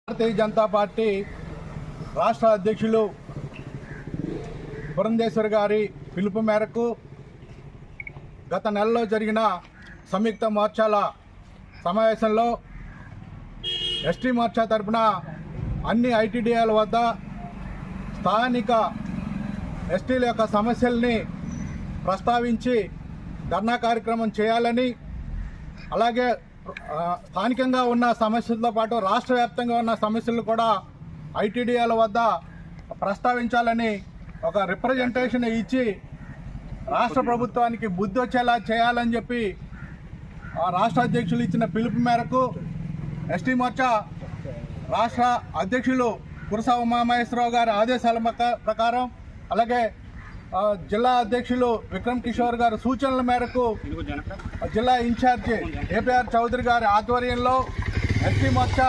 Bharatiya Janata party రాష్ట్ర అధ్యక్షులు పురంధేశ్వర్ గారి పిలుపు మేరకు గత నెలలో జరిగిన సంయుక్త మోర్చాల సమావేశంలో ఎస్టీ మోర్చా తరపున అన్ని ఐటీడీఏల వద్ద స్థానిక ఎస్టీల యొక్క సమస్యల్ని ప్రస్తావించి ధర్నా కార్యక్రమం చేయాలని, అలాగే స్థానికంగా ఉన్న సమస్యలతో పాటు రాష్ట్ర వ్యాప్తంగా ఉన్న సమస్యలు కూడా ఐటీడీఏల వద్ద ప్రస్తావించాలని ఒక రిప్రజెంటేషన్ ఇచ్చి రాష్ట్ర ప్రభుత్వానికి బుద్ధి వచ్చేలా చేయాలని చెప్పి రాష్ట్ర అధ్యక్షులు ఇచ్చిన పిలుపు మేరకు ఎస్టీ మోర్చా రాష్ట్ర అధ్యక్షులు కురసా ఉమామహేశ్వరరావు గారి ఆదేశాల ప్రకారం, అలాగే జిల్లా అధ్యక్షులు విక్రమ్ కిషోర్ గారి సూచనల మేరకు జిల్లా ఇన్ఛార్జి ఏపీఆర్ చౌదరి గారి ఆధ్వర్యంలో ఎస్టీ మోర్చా